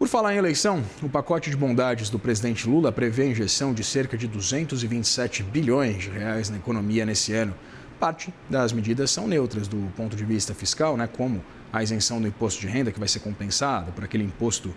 Por falar em eleição, o pacote de bondades do presidente Lula prevê a injeção de cerca de 227 bilhões de reais na economia nesse ano. Parte das medidas são neutras do ponto de vista fiscal, como a isenção do imposto de renda, que vai ser compensada por aquele imposto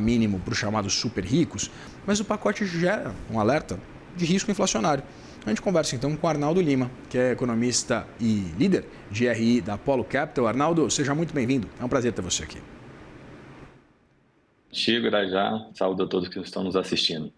mínimo para os chamados super ricos, mas o pacote gera um alerta de risco inflacionário. A gente conversa então com o Arnaldo Lima, que é economista e líder de RI da Apollo Capital. Arnaldo, seja muito bem-vindo. É um prazer ter você aqui. Chico, Irajá, saúde a todos que estão nos assistindo.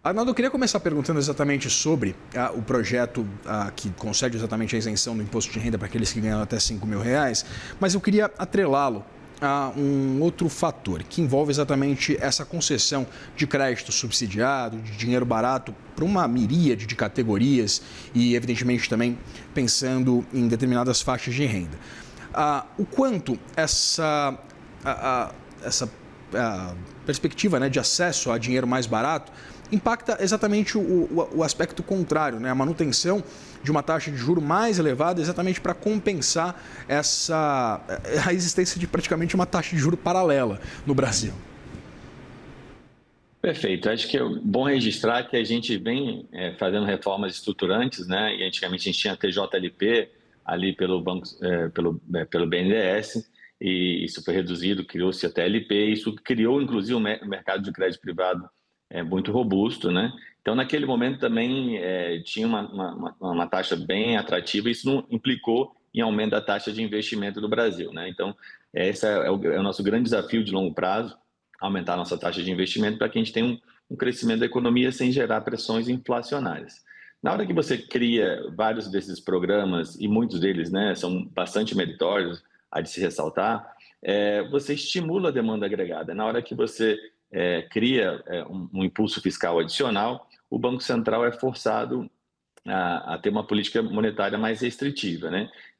Arnaldo, eu queria começar perguntando exatamente sobre o projeto que concede exatamente a isenção do imposto de renda para aqueles que ganham até R$ 5.000, mas eu queria atrelá-lo a um outro fator que envolve exatamente essa concessão de crédito subsidiado, de dinheiro barato para uma miríade de categorias e, evidentemente, também pensando em determinadas faixas de renda. O quanto essa perspectiva de acesso a dinheiro mais barato impacta exatamente o aspecto contrário, a manutenção de uma taxa de juros mais elevada, exatamente para compensar a existência de praticamente uma taxa de juros paralela no Brasil. Perfeito. Acho que é bom registrar que a gente vem fazendo reformas estruturantes, e antigamente a gente tinha TJLP ali pelo banco, pelo BNDES, e isso foi reduzido, criou-se a TLP, isso criou inclusive um mercado de crédito privado muito robusto, Então, naquele momento também tinha uma taxa bem atrativa, e isso não implicou em aumento da taxa de investimento do Brasil, Então, esse é o nosso grande desafio de longo prazo, aumentar a nossa taxa de investimento para que a gente tenha um crescimento da economia sem gerar pressões inflacionárias. Na hora que você cria vários desses programas, e muitos deles são bastante meritórios, há de se ressaltar, você estimula a demanda agregada. Na hora que você cria um impulso fiscal adicional, o Banco Central é forçado a ter uma política monetária mais restritiva,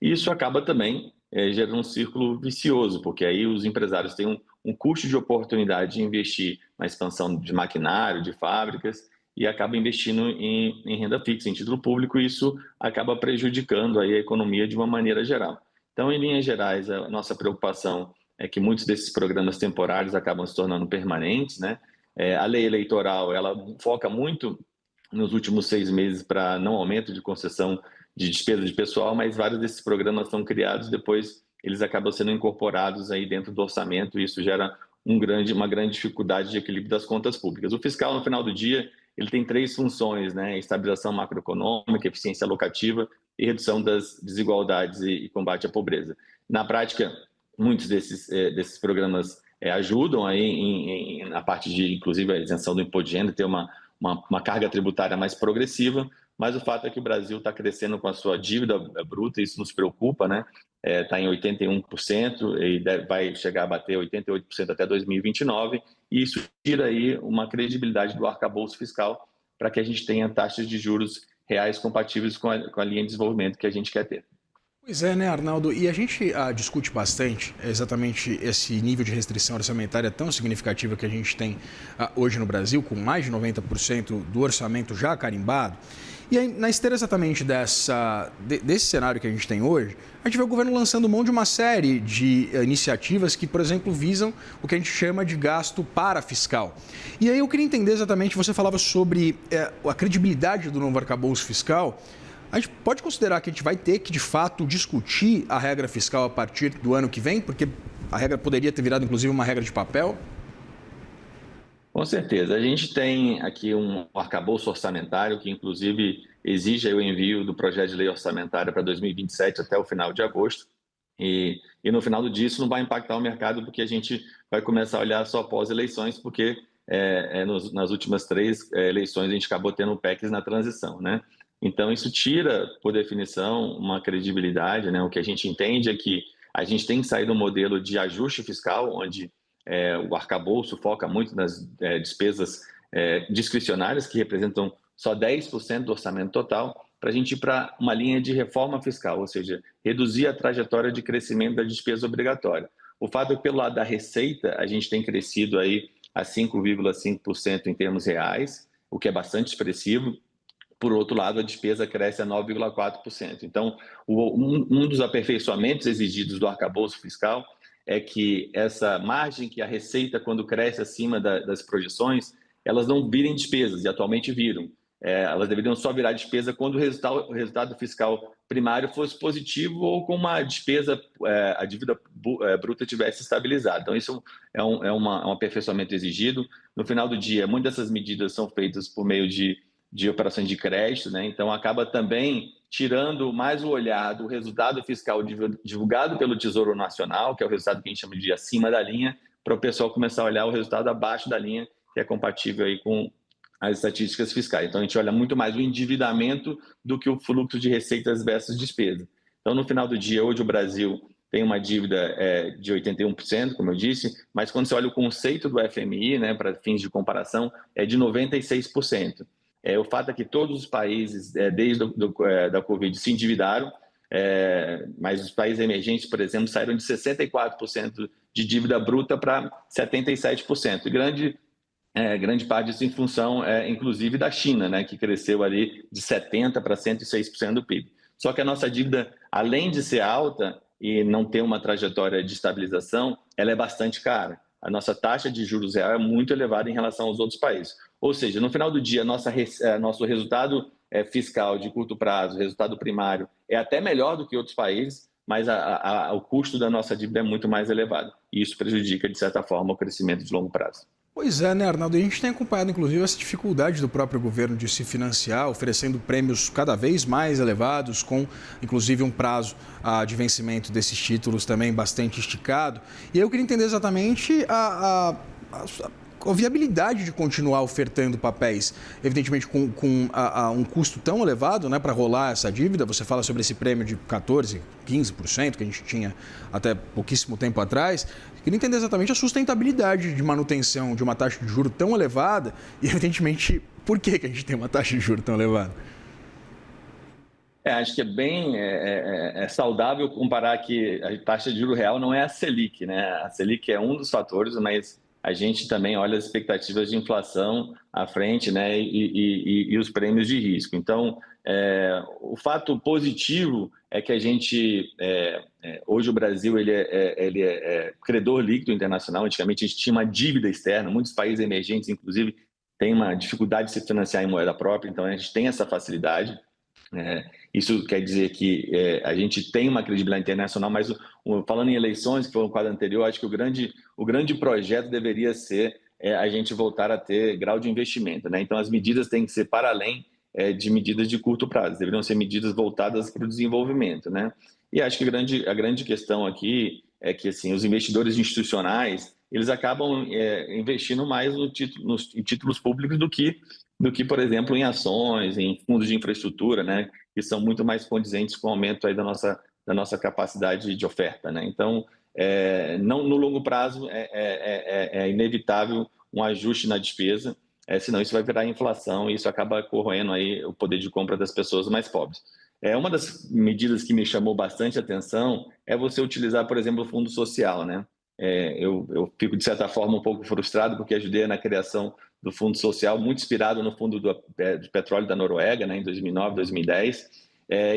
E isso acaba também gerando um círculo vicioso, porque aí os empresários têm um custo de oportunidade de investir na expansão de maquinário, de fábricas, e acaba investindo em renda fixa, em título público, e isso acaba prejudicando aí a economia de uma maneira geral. Então, em linhas gerais, a nossa preocupação é que muitos desses programas temporários acabam se tornando permanentes, A lei eleitoral, ela foca muito nos últimos 6 meses para não aumento de concessão de despesa de pessoal, mas vários desses programas são criados, depois eles acabam sendo incorporados aí dentro do orçamento, e isso gera uma grande dificuldade de equilíbrio das contas públicas. O fiscal, no final do dia, ele tem 3 funções, Estabilização macroeconômica, eficiência alocativa e redução das desigualdades e combate à pobreza. Na prática, muitos desses programas ajudam aí na parte de, inclusive, a isenção do imposto de renda, ter uma carga tributária mais progressiva, mas o fato é que o Brasil está crescendo com a sua dívida bruta, e isso nos preocupa, Está em 81% e vai chegar a bater 88% até 2029, e isso tira aí uma credibilidade do arcabouço fiscal para que a gente tenha taxas de juros reais compatíveis com a linha de desenvolvimento que a gente quer ter. Pois é, Arnaldo? E a gente discute bastante exatamente esse nível de restrição orçamentária tão significativa que a gente tem hoje no Brasil, com mais de 90% do orçamento já carimbado. E aí, na esteira exatamente desse cenário que a gente tem hoje, a gente vê o governo lançando mão de uma série de iniciativas que, por exemplo, visam o que a gente chama de gasto parafiscal. E aí eu queria entender exatamente, você falava sobre a credibilidade do novo arcabouço fiscal. A gente pode considerar que a gente vai ter que, de fato, discutir a regra fiscal a partir do ano que vem? Porque a regra poderia ter virado, inclusive, uma regra de papel? Com certeza. A gente tem aqui um arcabouço orçamentário que, inclusive, exige o envio do projeto de lei orçamentária para 2027 até o final de agosto. E no final do dia, isso não vai impactar o mercado, porque a gente vai começar a olhar só após eleições, porque nas últimas 3 eleições a gente acabou tendo PECs na transição, Então, isso tira, por definição, uma credibilidade, O que a gente entende é que a gente tem que sair do modelo de ajuste fiscal, onde o arcabouço foca muito nas despesas discricionárias, que representam só 10% do orçamento total, para a gente ir para uma linha de reforma fiscal, ou seja, reduzir a trajetória de crescimento da despesa obrigatória. O fato é que, pelo lado da receita, a gente tem crescido aí a 5,5% em termos reais, o que é bastante expressivo. Por outro lado, a despesa cresce a 9,4%. Então, um dos aperfeiçoamentos exigidos do arcabouço fiscal é que essa margem que a receita, quando cresce acima das projeções, elas não virem despesas, e atualmente viram. Elas deveriam só virar despesa quando o resultado fiscal primário fosse positivo ou com uma despesa, a dívida bruta tivesse estabilizado. Então, isso é um aperfeiçoamento exigido. No final do dia, muitas dessas medidas são feitas por meio de operações de crédito, né? Então, acaba também tirando mais o olhar do resultado fiscal divulgado pelo Tesouro Nacional, que é o resultado que a gente chama de acima da linha, para o pessoal começar a olhar o resultado abaixo da linha, que é compatível aí com as estatísticas fiscais. Então, a gente olha muito mais o endividamento do que o fluxo de receitas versus despesa. Então, no final do dia, hoje o Brasil tem uma dívida de 81%, como eu disse, mas quando você olha o conceito do FMI, né, para fins de comparação, é de 96%. O fato é que todos os países, desde da Covid, se endividaram, mas os países emergentes, por exemplo, saíram de 64% de dívida bruta para 77%. E grande parte disso em função, inclusive, da China, né, que cresceu ali de 70% para 106% do PIB. Só que a nossa dívida, além de ser alta e não ter uma trajetória de estabilização, ela é bastante cara. A nossa taxa de juros real é muito elevada em relação aos outros países. Ou seja, no final do dia, nosso resultado fiscal de curto prazo, resultado primário, é até melhor do que outros países, mas o custo da nossa dívida é muito mais elevado. E isso prejudica, de certa forma, o crescimento de longo prazo. Pois é, né, Arnaldo? E a gente tem acompanhado, inclusive, essa dificuldade do próprio governo de se financiar, oferecendo prêmios cada vez mais elevados, com, inclusive, um prazo de vencimento desses títulos também bastante esticado. E eu queria entender exatamente a viabilidade de continuar ofertando papéis, evidentemente com um custo tão elevado, né, para rolar essa dívida. Você fala sobre esse prêmio de 14%, 15% que a gente tinha até pouquíssimo tempo atrás. Queria entender exatamente a sustentabilidade de manutenção de uma taxa de juros tão elevada e, evidentemente, por que a gente tem uma taxa de juros tão elevada? Acho que é bem saudável comparar que a taxa de juros real não é a Selic, né? A Selic é um dos fatores, mas a gente também olha as expectativas de inflação à frente, né? E os prêmios de risco. Então, o fato positivo é que a gente, hoje o Brasil ele é credor líquido internacional. Antigamente a gente tinha uma dívida externa, muitos países emergentes, inclusive, têm uma dificuldade de se financiar em moeda própria, então a gente tem essa facilidade. Isso quer dizer que a gente tem uma credibilidade internacional, mas falando em eleições, que foi o quadro anterior, acho que o grande projeto deveria ser a gente voltar a ter grau de investimento, né? Então, as medidas têm que ser para além de medidas de curto prazo, deveriam ser medidas voltadas para o desenvolvimento, né? E acho que a grande questão aqui é que assim, os investidores institucionais eles acabam investindo mais em títulos públicos do que, por exemplo, em ações, em fundos de infraestrutura, né, que são muito mais condizentes com o aumento aí da nossa capacidade de oferta, né? Então, não, no longo prazo é inevitável um ajuste na despesa, senão isso vai virar inflação e isso acaba corroendo aí o poder de compra das pessoas mais pobres. Uma das medidas que me chamou bastante atenção é você utilizar, por exemplo, o fundo social, né? Eu fico, de certa forma, um pouco frustrado porque ajudei na criação do Fundo Social, muito inspirado no Fundo de Petróleo da Noruega, né, em 2009, 2010.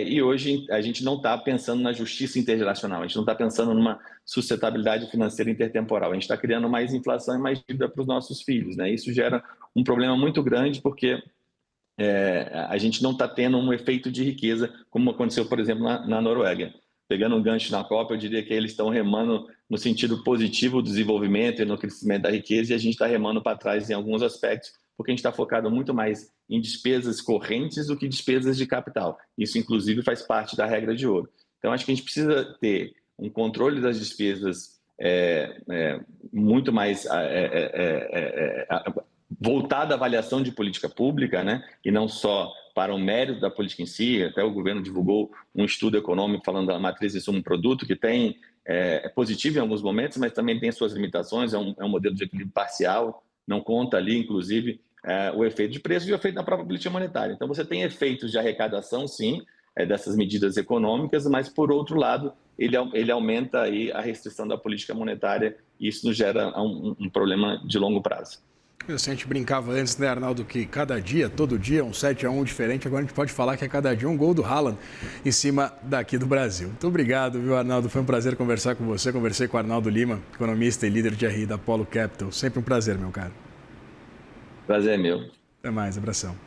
E hoje a gente não está pensando na justiça internacional, a gente não está pensando numa sustentabilidade financeira intertemporal, a gente está criando mais inflação e mais dívida para os nossos filhos, né? Isso gera um problema muito grande porque a gente não está tendo um efeito de riqueza, como aconteceu, por exemplo, na Noruega. Pegando um gancho na Copa, eu diria que eles estão remando no sentido positivo do desenvolvimento e no crescimento da riqueza, e a gente está remando para trás em alguns aspectos, porque a gente está focado muito mais em despesas correntes do que despesas de capital. Isso, inclusive, faz parte da regra de ouro. Então, acho que a gente precisa ter um controle das despesas muito mais voltada à avaliação de política pública, né? E não só para o mérito da política em si. Até o governo divulgou um estudo econômico falando da matriz de insumo-produto, que é positivo em alguns momentos, mas também tem suas limitações, é um modelo de equilíbrio parcial, não conta ali, inclusive, o efeito de preço e o efeito da própria política monetária. Então, você tem efeitos de arrecadação, sim, dessas medidas econômicas, mas, por outro lado, ele aumenta aí a restrição da política monetária e isso nos gera um problema de longo prazo. Assim, a gente brincava antes, né, Arnaldo, que cada dia, todo dia, um 7-1 diferente. Agora a gente pode falar que é cada dia um gol do Haaland em cima daqui do Brasil. Muito obrigado, viu, Arnaldo? Foi um prazer conversar com você. Conversei com o Arnaldo Lima, economista e líder de RI da Apollo Capital. Sempre um prazer, meu caro. Prazer é meu. Até mais, abração.